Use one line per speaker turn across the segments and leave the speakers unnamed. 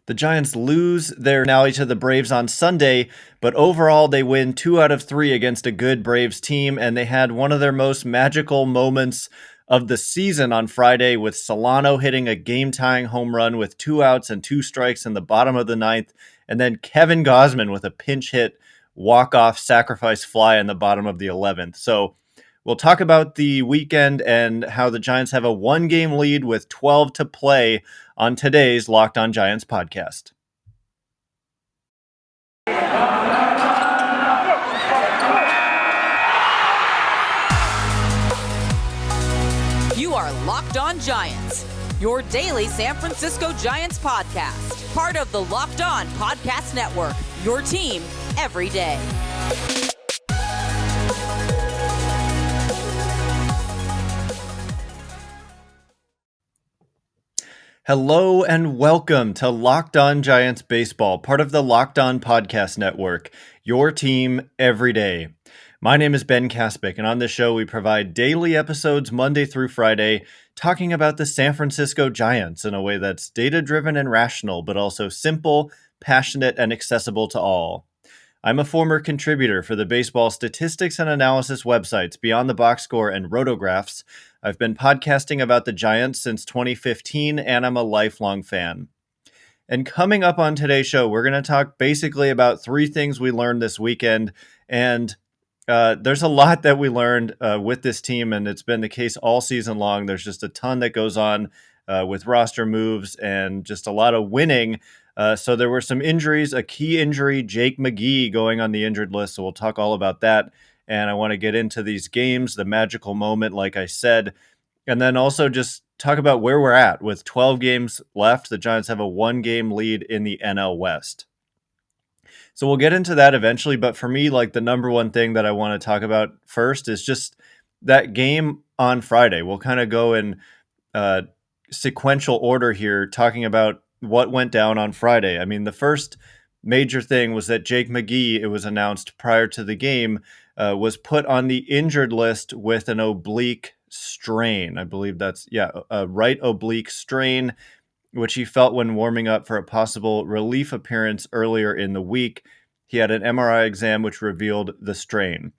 The Giants lose their finale to the Braves on Sunday, but overall they win 2 out of 3 against a good Braves team, and they had one of their most magical moments of the season on Friday with Solano hitting a game-tying home run with 2 outs and 2 strikes in the bottom of the ninth, and then Kevin Gausman with a pinch hit walk-off sacrifice fly in the bottom of the 11th. So we'll talk about the weekend and how the Giants have a one-game lead with 12 to play on today's Locked On Giants podcast.
You are Locked On Giants, your daily San Francisco Giants podcast. Part of the Locked On Podcast Network, your team every day.
Hello and welcome to Locked On Giants Baseball, part of the Locked On Podcast Network, your team every day. My name is Ben Kaspick, and on this show we provide daily episodes Monday through Friday talking about the San Francisco Giants in a way that's data-driven and rational, but also simple, passionate, and accessible to all. I'm a former contributor for the baseball statistics and analysis websites Beyond the Box Score and Rotographs. I've been podcasting about the Giants since 2015, and I'm a lifelong fan. And coming up on today's show, we're going to talk basically about 3 things we learned this weekend. And there's a lot that we learned with this team, and it's been the case all season long. There's just a ton that goes on with roster moves and just a lot of winning. So there were some injuries, a key injury, Jake McGee going on the injured list. So we'll talk all about that. And I want to get into these games, the magical moment, like I said, and then also just talk about where we're at with 12 games left. The Giants have a 1-game lead in the NL West. So we'll get into that eventually. But for me, like the number one thing that I want to talk about first is just that game on Friday. We'll kind of go in sequential order here, talking about what went down on Friday. I mean, the first major thing was that Jake McGee, it was announced prior to the game, was put on the injured list with an oblique strain. I believe that's, a right oblique strain, which he felt when warming up for a possible relief appearance earlier in the week. He had an MRI exam which revealed the strain.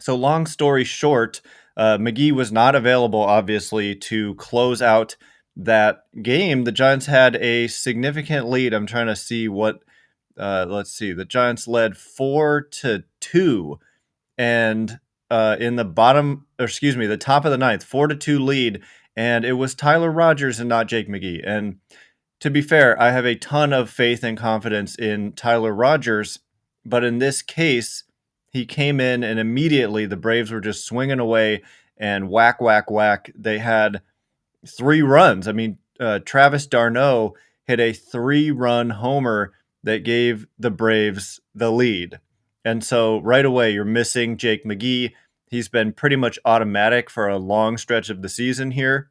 So long story short, McGee was not available, obviously, to close out that game. The Giants had a significant lead. I'm trying to see what, let's see. The Giants led 4-2, and in the the top of the ninth, 4-2 lead, and it was Tyler Rogers and not Jake McGee. And to be fair, I have a ton of faith and confidence in Tyler Rogers, but in this case, he came in and immediately the Braves were just swinging away and whack, whack, whack. They had 3 runs. I mean, Travis d'Arnaud hit a 3-run homer that gave the Braves the lead. And so right away, you're missing Jake McGee. He's been pretty much automatic for a long stretch of the season here.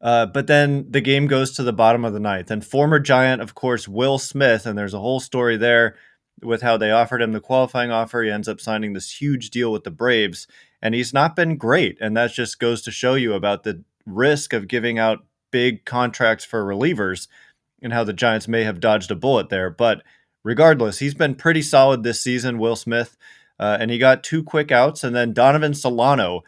But then the game goes to the bottom of the ninth. And former Giant, of course, Will Smith, and there's a whole story there with how they offered him the qualifying offer. He ends up signing this huge deal with the Braves, and he's not been great. And that just goes to show you about the risk of giving out big contracts for relievers and how the Giants may have dodged a bullet there. But regardless, he's been pretty solid this season, Will Smith, and he got 2 quick outs. And then Donovan Solano,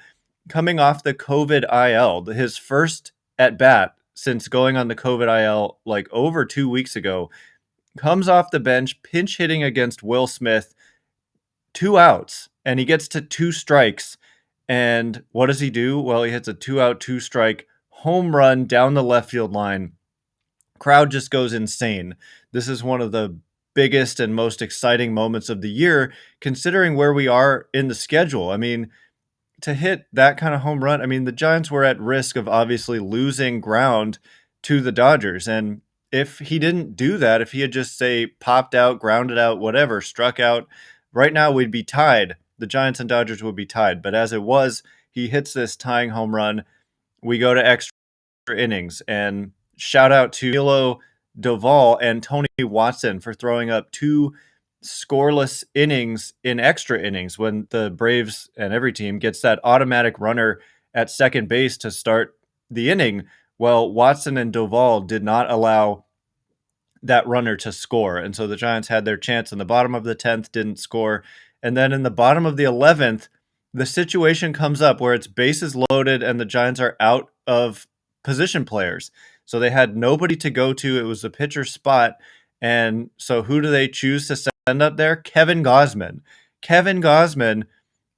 coming off the COVID IL, his first at bat since going on the COVID IL like over 2 weeks ago, comes off the bench, pinch hitting against Will Smith, 2 outs, and he gets to 2 strikes. And what does he do? Well, he hits a 2-out, 2-strike home run down the left field line. Crowd just goes insane. This is one of the biggest and most exciting moments of the year, considering where we are in the schedule. I mean, to hit that kind of home run, I mean, the Giants were at risk of obviously losing ground to the Dodgers. And if he didn't do that, if he had just, say, popped out, grounded out, whatever, struck out, right now we'd be tied. The Giants and Dodgers would be tied. But as it was, he hits this tying home run. We go to extra innings. And shout out to Milo Doval and Tony Watson for throwing up 2 scoreless innings in extra innings when the Braves and every team gets that automatic runner at second base to start the inning. Well, Watson and Doval did not allow that runner to score. And so the Giants had their chance in the bottom of the 10th, didn't score. And then in the bottom of the 11th, the situation comes up where it's bases loaded and the Giants are out of position players. So they had nobody to go to. It was a pitcher spot. And so who do they choose to send up there? Kevin Gausman. Kevin Gausman,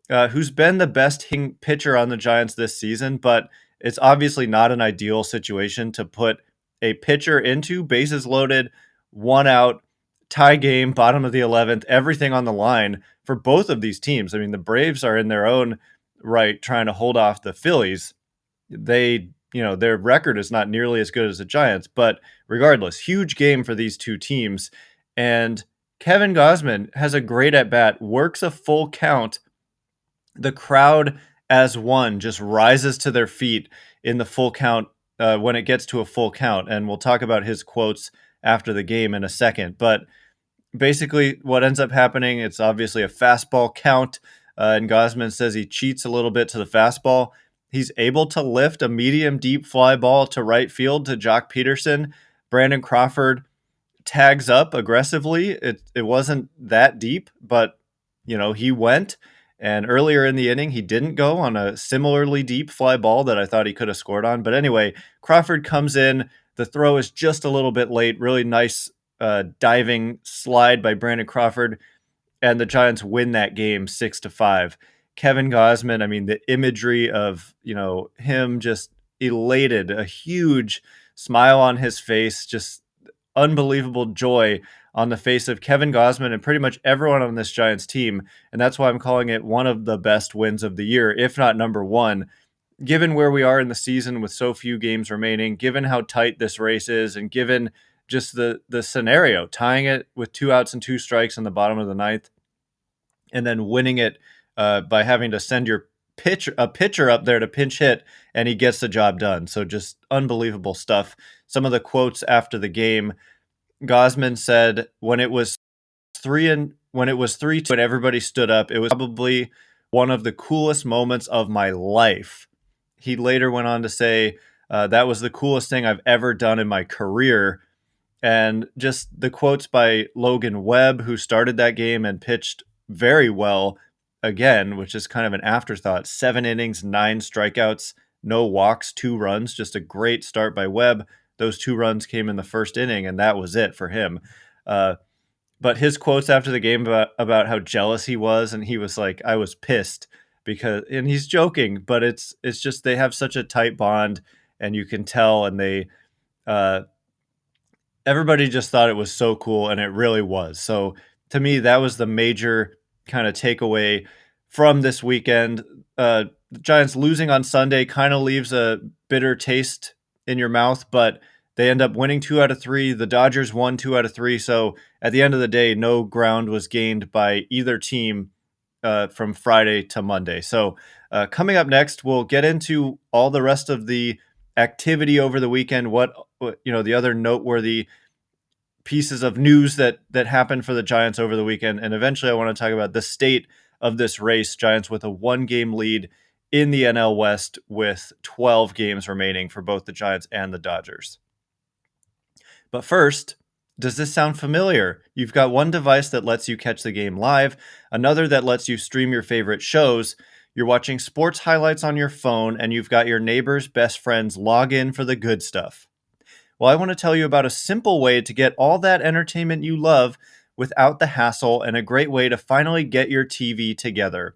who's been the best hitting pitcher on the Giants this season, but it's obviously not an ideal situation to put a pitcher into, bases loaded, one out, tie game, bottom of the 11th, everything on the line for both of these teams. I mean, the Braves are in their own right trying to hold off the Phillies. Their record is not nearly as good as the Giants, but regardless, huge game for these two teams. And Kevin Gausman has a great at bat, works a full count. The crowd as one just rises to their feet in the full count when it gets to a full count. And we'll talk about his quotes after the game in a second. But basically, what ends up happening, it's obviously a fastball count. And Gausman says he cheats a little bit to the fastball. He's able to lift a medium deep fly ball to right field to Jock Peterson. Brandon Crawford tags up aggressively. It wasn't that deep, but he went. And earlier in the inning, he didn't go on a similarly deep fly ball that I thought he could have scored on. But anyway, Crawford comes in. The throw is just a little bit late. Really nice diving slide by Brandon Crawford. And the Giants win that game 6-5. Kevin Gausman, I mean, the imagery of, him just elated, a huge smile on his face, just unbelievable joy on the face of Kevin Gausman and pretty much everyone on this Giants team. And that's why I'm calling it one of the best wins of the year, if not number one, given where we are in the season with so few games remaining, given how tight this race is, and given just the scenario, tying it with 2 outs and 2 strikes in the bottom of the ninth, and then winning it by having to send your pitcher up there to pinch hit, and he gets the job done. So just unbelievable stuff. Some of the quotes after the game, Gausman said, when it was 3-2 and everybody stood up, it was probably one of the coolest moments of my life. He later went on to say, that was the coolest thing I've ever done in my career. And just the quotes by Logan Webb, who started that game and pitched very well again, which is kind of an afterthought. 7 innings, 9 strikeouts, no walks, 2 runs, just a great start by Webb. Those 2 runs came in the first inning, and that was it for him. But his quotes after the game about how jealous he was, and he was like, I was pissed and he's joking, but it's just they have such a tight bond, and you can tell, and they everybody just thought it was so cool, and it really was. So to me, that was the major kind of takeaway from this weekend. The Giants losing on Sunday kind of leaves a bitter taste in your mouth, but they end up winning 2 out of 3. The Dodgers won 2 out of 3. So at the end of the day, no ground was gained by either team from Friday to Monday. So coming up next, we'll get into all the rest of the activity over the weekend. What the other noteworthy pieces of news that happened for the Giants over the weekend, and eventually I want to talk about the state of this race. Giants with a 1-game lead in the NL West with 12 games remaining for both the Giants and the Dodgers. But first, does this sound familiar? You've got one device that lets you catch the game live, another that lets you stream your favorite shows. You're watching sports highlights on your phone, and you've got your neighbor's best friends log in for the good stuff. Well, I want to tell you about a simple way to get all that entertainment you love without the hassle, and a great way to finally get your TV together.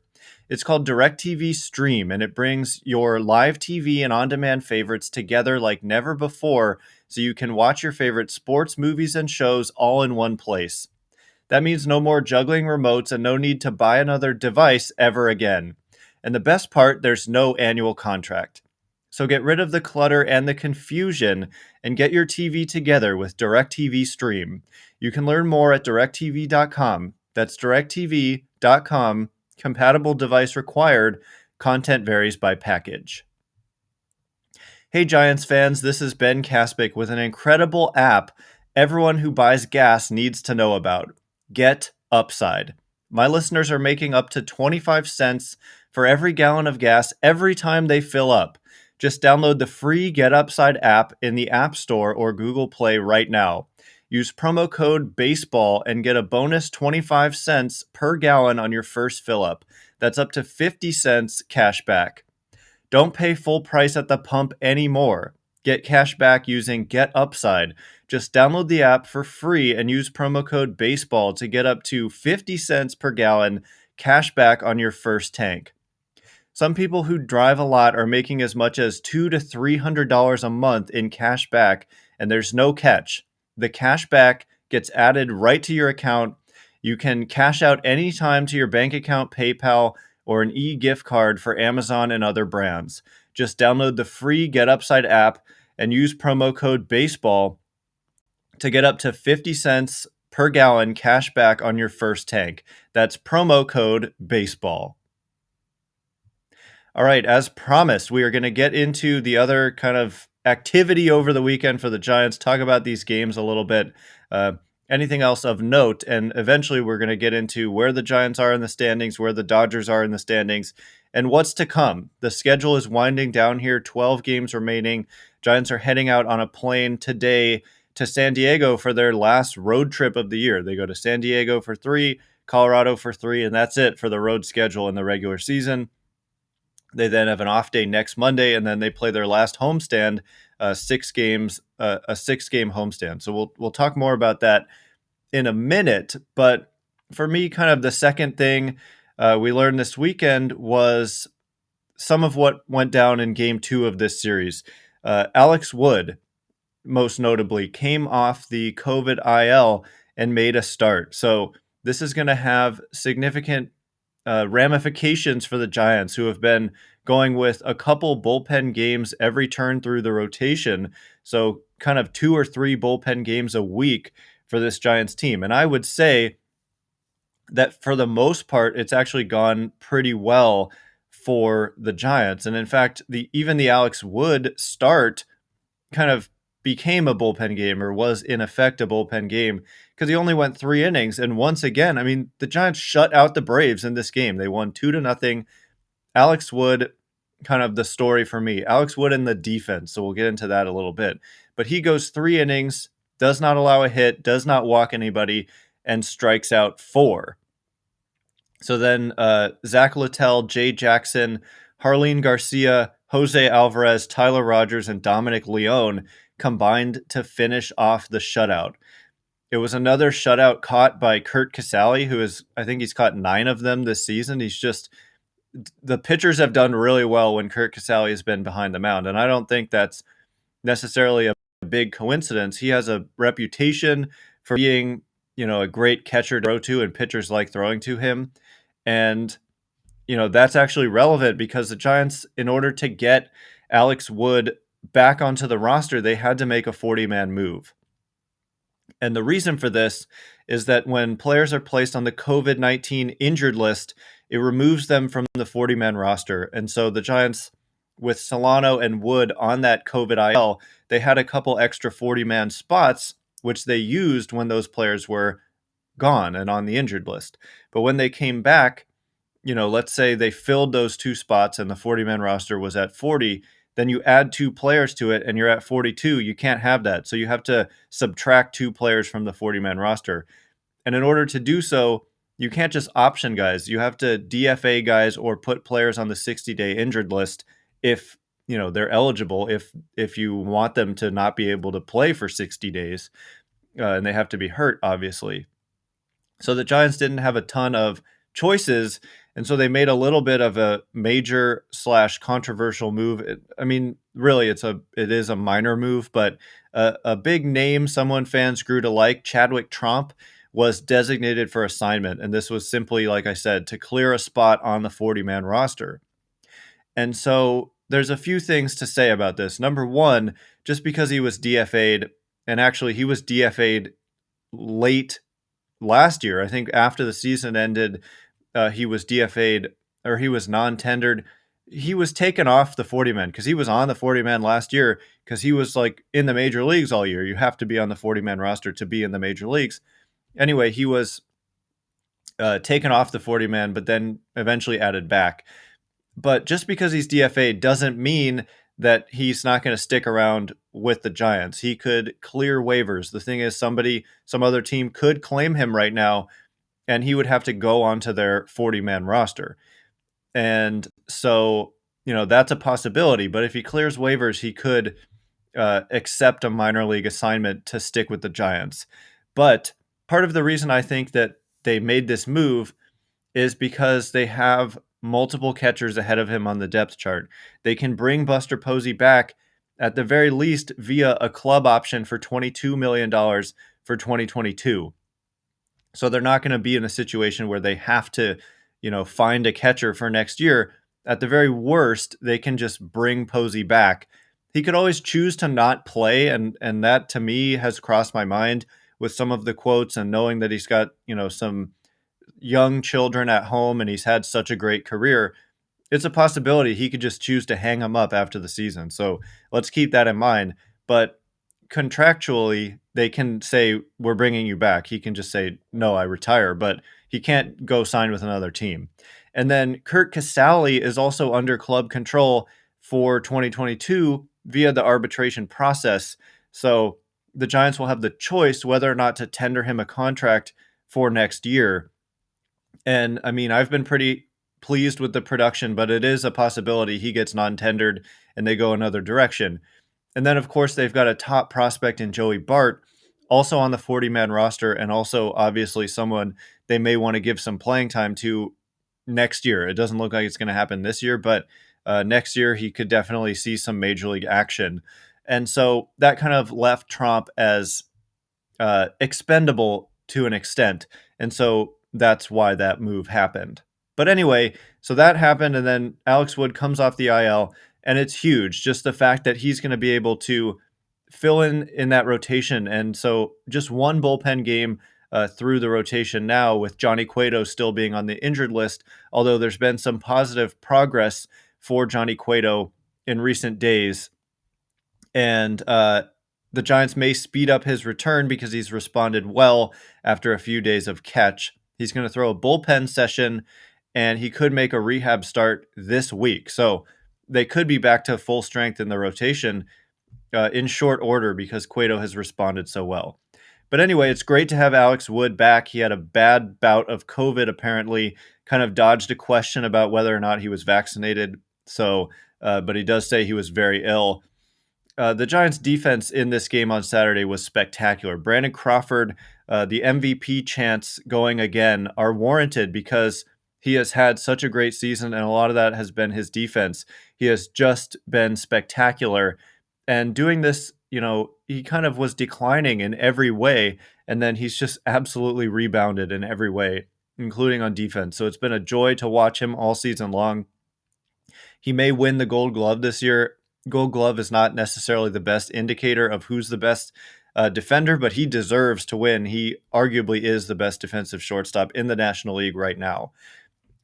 It's called DirecTV Stream, and it brings your live TV and on-demand favorites together like never before, so you can watch your favorite sports, movies, and shows all in one place. That means no more juggling remotes and no need to buy another device ever again. And the best part, there's no annual contract. So get rid of the clutter and the confusion and get your TV together with DirecTV Stream. You can learn more at directv.com. That's directv.com. Compatible device required. Content varies by package. Hey Giants fans, this is Ben Kaspick with an incredible app everyone who buys gas needs to know about. Get Upside. My listeners are making up to 25 cents for every gallon of gas every time they fill up. Just download the free Get Upside app in the App Store or Google Play right now. Use promo code BASEBALL and get a bonus 25 cents per gallon on your first fill up. That's up to 50 cents cash back. Don't pay full price at the pump anymore. Get cash back using Get Upside. Just download the app for free and use promo code BASEBALL to get up to 50 cents per gallon cash back on your first tank. Some people who drive a lot are making as much as $200 to $300 a month in cash back, and there's no catch. The cash back gets added right to your account. You can cash out anytime to your bank account, PayPal, or an e-gift card for Amazon and other brands. Just download the free Get Upside app and use promo code BASEBALL to get up to 50 cents per gallon cash back on your first tank. That's promo code BASEBALL. All right, as promised, we are going to get into the other kind of activity over the weekend for the Giants, talk about these games a little bit, anything else of note, and eventually we're going to get into where the Giants are in the standings, where the Dodgers are in the standings, and what's to come. The schedule is winding down here, 12 games remaining. Giants are heading out on a plane today to San Diego for their last road trip of the year. They go to San Diego for 3, Colorado for 3, and that's it for the road schedule in the regular season. They then have an off day next Monday, and then they play their last homestand, 6 games, a 6-game homestand. So we'll talk more about that in a minute. But for me, kind of the second thing we learned this weekend was some of what went down in Game 2 of this series. Alex Wood, most notably, came off the COVID IL and made a start. So this is going to have significant ramifications for the Giants, who have been going with a couple bullpen games every turn through the rotation. So kind of 2 or 3 bullpen games a week for this Giants team. And I would say that for the most part, it's actually gone pretty well for the Giants. And in fact, even the Alex Wood start kind of became a bullpen game, or was in effect a bullpen game, because he only went 3 innings. And once again, I mean, the Giants shut out the Braves in this game. They won 2-0. Alex Wood, kind of the story for me. Alex Wood in the defense, so we'll get into that a little bit. But he goes 3 innings, does not allow a hit, does not walk anybody, and strikes out 4. So then Zach Littell, Jay Jackson, Harleen Garcia, Jose Alvarez, Tyler Rogers, and Dominic Leone combined to finish off the shutout. It was another shutout caught by Curt Casali, I think he's caught 9 of them this season. The pitchers have done really well when Curt Casali has been behind the mound, and I don't think that's necessarily a big coincidence. He has a reputation for being, a great catcher to throw to, and pitchers like throwing to him. And, that's actually relevant because the Giants, in order to get Alex Wood back onto the roster, they had to make a 40-man move. And the reason for this is that when players are placed on the COVID-19 injured list, it removes them from the 40-man roster. And so the Giants, with Solano and Wood on that COVID IL, they had a couple extra 40-man spots, which they used when those players were gone and on the injured list. But when they came back, let's say they filled those 2 spots and the 40-man roster was at 40, then you add 2 players to it and you're at 42. You can't have that. So you have to subtract 2 players from the 40-man roster. And in order to do so, you can't just option guys. You have to DFA guys or put players on the 60-day injured list if, they're eligible, if you want them to not be able to play for 60 days. And they have to be hurt, obviously. So the Giants didn't have a ton of choices, and so they made a little bit of a major / controversial move. I mean, really, it is a minor move, but a big name someone fans grew to like, Chadwick Tromp, was designated for assignment. And this was simply, like I said, to clear a spot on the 40-man roster. And so there's a few things to say about this. Number one, just because he was DFA'd, and actually he was DFA'd late last year, I think after the season ended, he was DFA'd, or he was non-tendered. He was taken off the 40-man because he was on the 40-man last year because he was like in the major leagues all year. You have to be on the 40-man roster to be in the major leagues. Anyway, he was taken off the 40-man, but then eventually added back. But just because he's DFA'd doesn't mean that he's not going to stick around with the Giants. He could clear waivers. The thing is, some other team could claim him right now, and he would have to go onto their 40-man roster. And so, that's a possibility. But if he clears waivers, he could accept a minor league assignment to stick with the Giants. But part of the reason I think that they made this move is because they have multiple catchers ahead of him on the depth chart. They can bring Buster Posey back at the very least via a club option for $22 million for 2022. So they're not going to be in a situation where they have to, find a catcher for next year. At the very worst, they can just bring Posey back. He could always choose to not play, and that to me has crossed my mind with some of the quotes and knowing that he's got, some young children at home and he's had such a great career. It's a possibility he could just choose to hang him up after the season. So let's keep that in mind. But contractually, they can say, we're bringing you back. He can just say, no, I retire, but he can't go sign with another team. And then Kurt Casale is also under club control for 2022 via the arbitration process. So the Giants will have the choice whether or not to tender him a contract for next year. And I mean, I've been pretty pleased with the production, but it is a possibility he gets non-tendered and they go another direction. And then, of course, they've got a top prospect in Joey Bart, also on the 40-man roster, and also obviously someone they may want to give some playing time to next year. It doesn't look like it's going to happen this year, but next year he could definitely see some major league action. And so that kind of left Tromp as expendable to an extent. And so that's why that move happened. But anyway, so that happened, and then Alex Wood comes off the IL, and it's huge. Just the fact that he's going to be able to fill in that rotation. And so just one bullpen game through the rotation now, with Johnny Cueto still being on the injured list, although there's been some positive progress for Johnny Cueto in recent days. And the Giants may speed up his return because he's responded well after a few days of catch. He's going to throw a bullpen session, and he could make a rehab start this week. So they could be back to full strength in the rotation in short order because Cueto has responded so well. But anyway, it's great to have Alex Wood back. He had a bad bout of COVID, apparently, kind of dodged a question about whether or not he was vaccinated. So, but he does say he was very ill. The Giants' defense in this game on Saturday was spectacular. Brandon Crawford, the MVP chants going again are warranted because he has had such a great season, and a lot of that has been his defense. He has just been spectacular. And doing this, he kind of was declining in every way, and then he's just absolutely rebounded in every way, including on defense. So it's been a joy to watch him all season long. He may win the Gold Glove this year. Gold Glove is not necessarily the best indicator of who's the best defender, but he deserves to win. He arguably is the best defensive shortstop in the National League right now.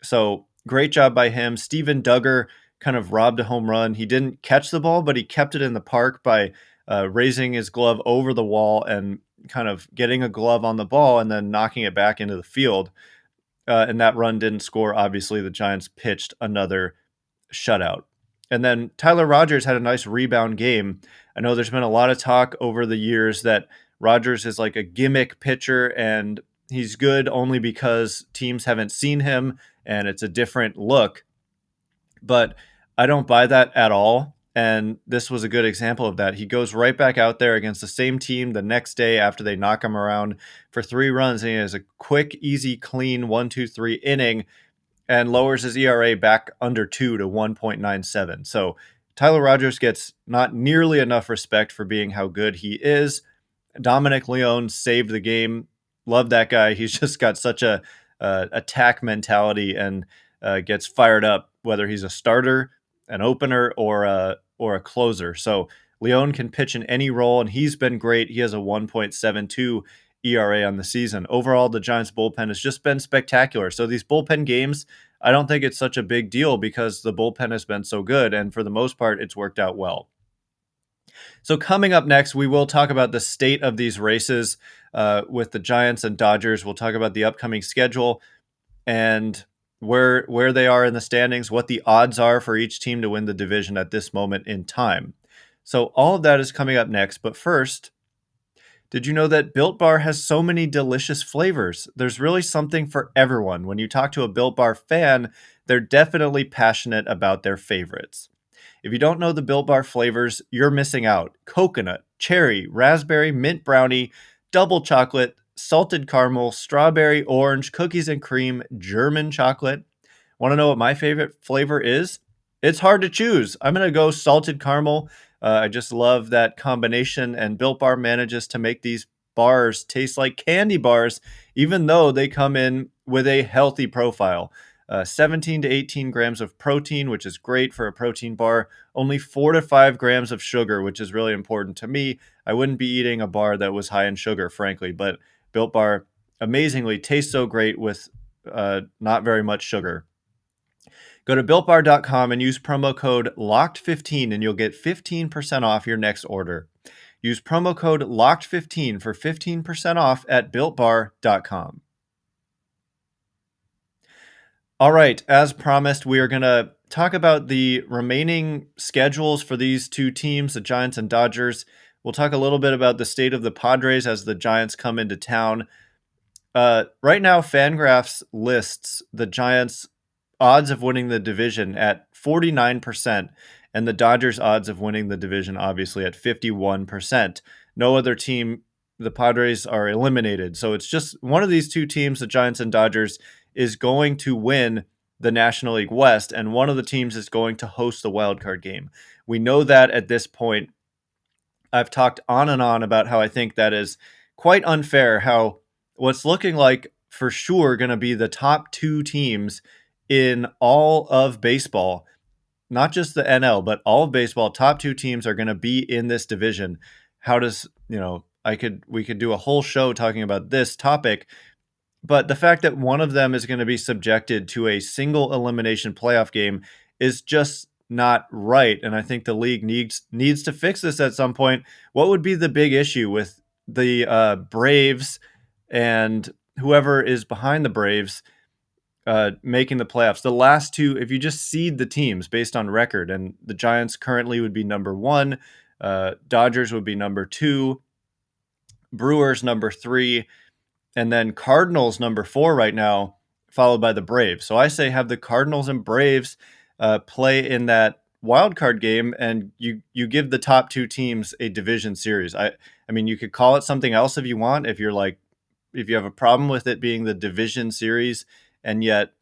So great job by him. Steven Duggar kind of robbed a home run. He didn't catch the ball, but he kept it in the park by raising his glove over the wall and kind of getting a glove on the ball and then knocking it back into the field. And that run didn't score. Obviously, the Giants pitched another shutout. And then Tyler Rogers had a nice rebound game. I know there's been a lot of talk over the years that Rogers is like a gimmick pitcher and he's good only because teams haven't seen him and it's a different look. But I don't buy that at all. And this was a good example of that. He goes right back out there against the same team the next day after they knock him around for 3 runs. And he has a quick, easy, clean 1-2-3 inning and lowers his ERA back under 2 to 1.97. So Tyler Rogers gets not nearly enough respect for being how good he is. Dominic Leone saved the game. Love that guy. He's just got such a attack mentality and gets fired up, whether he's a starter, an opener, or a closer. So Leone can pitch in any role, and he's been great. He has a 1.72 ERA on the season. Overall, the Giants bullpen has just been spectacular. So these bullpen games, I don't think it's such a big deal because the bullpen has been so good, and for the most part, it's worked out well. So coming up next, we will talk about the state of these races with the Giants and Dodgers. We'll talk about the upcoming schedule, and where they are in the standings, what the odds are for each team to win the division at this moment in time. So all of that is coming up next. But first, did you know that Built Bar has so many delicious flavors? There's really something for everyone. When you talk to a Built Bar fan, they're definitely passionate about their favorites. If you don't know the Built Bar flavors, you're missing out. Coconut, cherry, raspberry, mint brownie, double chocolate, salted caramel, strawberry, orange, cookies and cream, German chocolate. Want to know what my favorite flavor is? It's hard to choose. I'm going to go salted caramel. I just love that combination, and Built Bar manages to make these bars taste like candy bars, even though they come in with a healthy profile. 17 to 18 grams of protein, which is great for a protein bar. Only 4 to 5 grams of sugar, which is really important to me. I wouldn't be eating a bar that was high in sugar, frankly, but Built Bar amazingly tastes so great with not very much sugar. Go to builtbar.com and use promo code LOCKED15 and you'll get 15% off your next order. Use promo code LOCKED15 for 15% off at builtbar.com. All right, as promised, we are going to talk about the remaining schedules for these two teams, the Giants and Dodgers. We'll talk a little bit about the state of the Padres as the Giants come into town. Right now, Fangraphs lists the Giants' odds of winning the division at 49%, and the Dodgers' odds of winning the division, obviously, at 51%. No other team, the Padres, are eliminated. So it's just one of these two teams, the Giants and Dodgers, is going to win the National League West, and one of the teams is going to host the wild card game. We know that at this point. I've talked on and on about how I think that is quite unfair, how what's looking like for sure going to be the top two teams in all of baseball, not just the NL, but all of baseball, top two teams are going to be in this division. How does, we could do a whole show talking about this topic, but the fact that one of them is going to be subjected to a single elimination playoff game is just not right. And I think the league needs to fix this at some point. What would be the big issue with the Braves and whoever is behind the Braves making the playoffs? The last two, if you just seed the teams based on record, and the Giants currently would be number 1, Dodgers would be number 2, Brewers number 3, and then Cardinals number 4 right now, followed by the Braves. So I say have the Cardinals and Braves play in that wild card game, and you give the top two teams a division series. I mean, you could call it something else if you want. If you have a problem with it being the division series, and yet,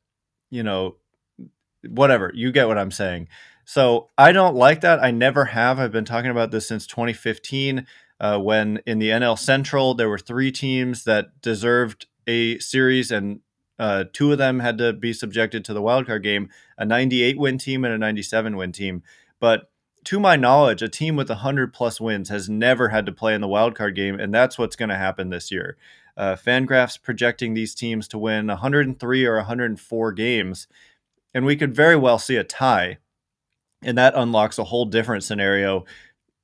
whatever, you get what I'm saying. So I don't like that. I never have. I've been talking about this since 2015. When in the NL Central, there were 3 teams that deserved a series, and 2 of them had to be subjected to the wildcard game, a 98-win team and a 97-win team. But to my knowledge, a team with 100-plus wins has never had to play in the wildcard game, and that's what's going to happen this year. Fangraphs projecting these teams to win 103 or 104 games, and we could very well see a tie, and that unlocks a whole different scenario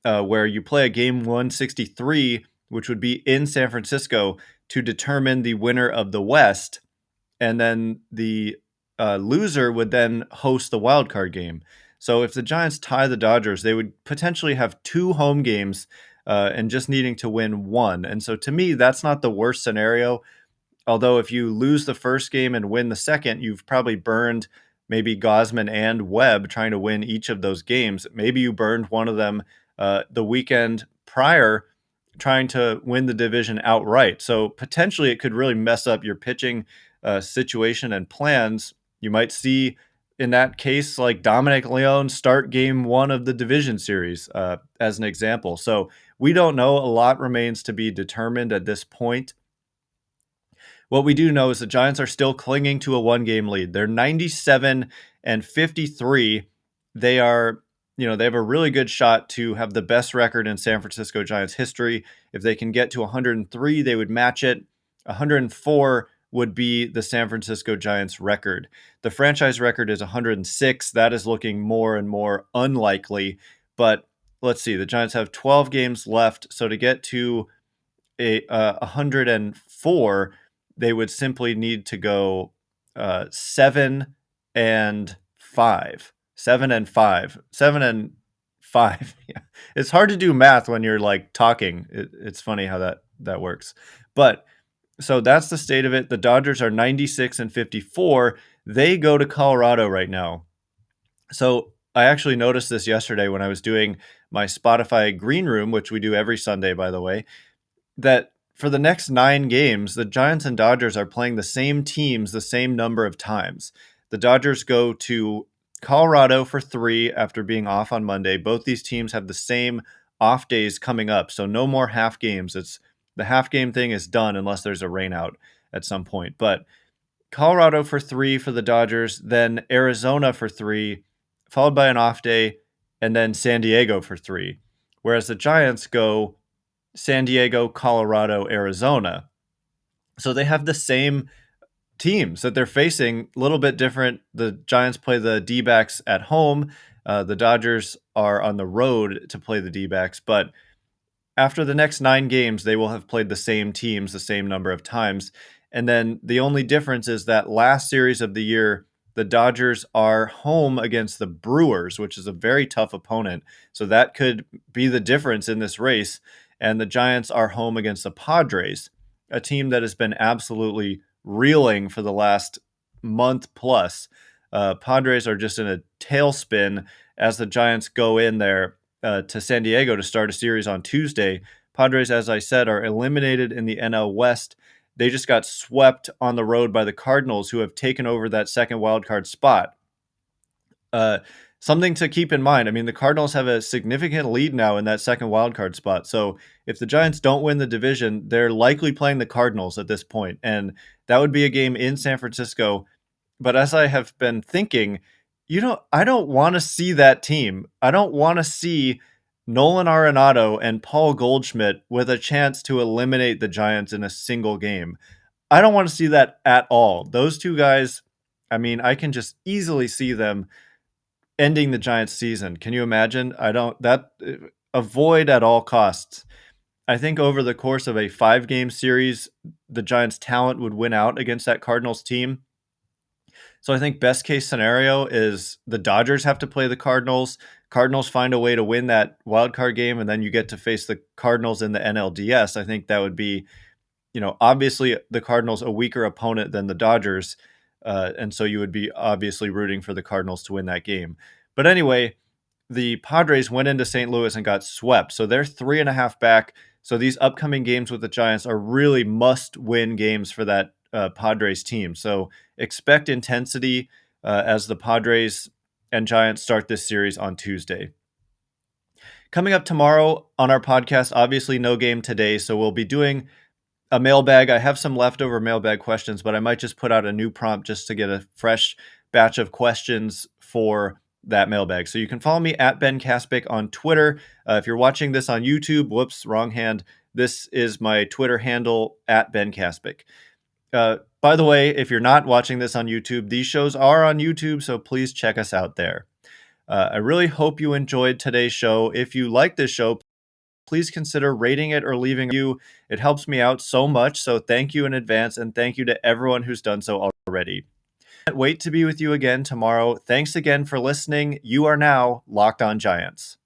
where you play a game 163, which would be in San Francisco, to determine the winner of the West, and then the loser would then host the wild card game. So if the Giants tie the Dodgers, they would potentially have 2 home games and just needing to win 1. And so to me, that's not the worst scenario. Although if you lose the first game and win the second, you've probably burned maybe Gausman and Webb trying to win each of those games. Maybe you burned one of them the weekend prior trying to win the division outright. So potentially it could really mess up your pitching situation and plans. You might see in that case like Dominic Leone start game 1 of the division series as an example. So we don't know. A lot remains to be determined at this point. What we do know is the Giants are still clinging to a 1-game lead. They're 97 and 53. They are, they have a really good shot to have the best record in San Francisco Giants history. If they can get to 103, they would match it. 104 would be the San Francisco Giants record. The franchise record is 106. That is looking more and more unlikely. But let's see, the Giants have 12 games left. So to get to 104, they would simply need to go 7-5. 7-5. 7-5. Yeah. It's hard to do math when you're like talking. It's funny how that works. But so that's the state of it. The Dodgers are 96-54. They go to Colorado right now. So I actually noticed this yesterday when I was doing my Spotify Green Room, which we do every Sunday, by the way, that for the next 9 games, the Giants and Dodgers are playing the same teams the same number of times. The Dodgers go to Colorado for 3 after being off on Monday. Both these teams have the same off days coming up, so no more half games. It's the half game thing is done unless there's a rainout at some point. But Colorado for 3 for the Dodgers, then Arizona for 3, followed by an off day, and then San Diego for 3. Whereas the Giants go San Diego, Colorado, Arizona. So they have the same teams that they're facing, a little bit different. The Giants play the D-backs at home. The Dodgers are on the road to play the D-backs, but after the next 9 games, they will have played the same teams the same number of times. And then the only difference is that last series of the year, the Dodgers are home against the Brewers, which is a very tough opponent. So that could be the difference in this race. And the Giants are home against the Padres, a team that has been absolutely reeling for the last month plus. Padres are just in a tailspin as the Giants go in there to San Diego to start a series on Tuesday. Padres, as I said, are eliminated in the NL West. They just got swept on the road by the Cardinals, who have taken over that second wildcard spot. Something to keep in mind. I mean, the Cardinals have a significant lead now in that second wildcard spot. So if the Giants don't win the division, they're likely playing the Cardinals at this point. And that would be a game in San Francisco. But as I have been thinking, I don't want to see that team. I don't want to see Nolan Arenado and Paul Goldschmidt with a chance to eliminate the Giants in a single game. I don't want to see that at all. Those two guys, I mean, I can just easily see them ending the Giants season. Can you imagine? Avoid at all costs. I think over the course of a 5-game series, the Giants' talent would win out against that Cardinals team. So I think best case scenario is the Dodgers have to play the Cardinals. Cardinals find a way to win that wild card game, and then you get to face the Cardinals in the NLDS. I think that would be, obviously the Cardinals a weaker opponent than the Dodgers, and so you would be obviously rooting for the Cardinals to win that game. But anyway, the Padres went into St. Louis and got swept, so they're 3.5 back. So these upcoming games with the Giants are really must-win games for that Padres team. So expect intensity as the Padres and Giants start this series on Tuesday. Coming up tomorrow on our podcast, obviously no game today, so we'll be doing a mailbag. I have some leftover mailbag questions, but I might just put out a new prompt just to get a fresh batch of questions for that mailbag. So you can follow me at Ben Kaspick on Twitter. If you're watching this on YouTube, whoops, wrong hand. This is my Twitter handle at Ben Kaspick. By the way, if you're not watching this on YouTube, these shows are on YouTube, so please check us out there. I really hope you enjoyed today's show. If you like this show, please consider rating it or leaving a review. It helps me out so much, so thank you in advance, and thank you to everyone who's done so already. Can't wait to be with you again tomorrow. Thanks again for listening. You are now Locked On Giants.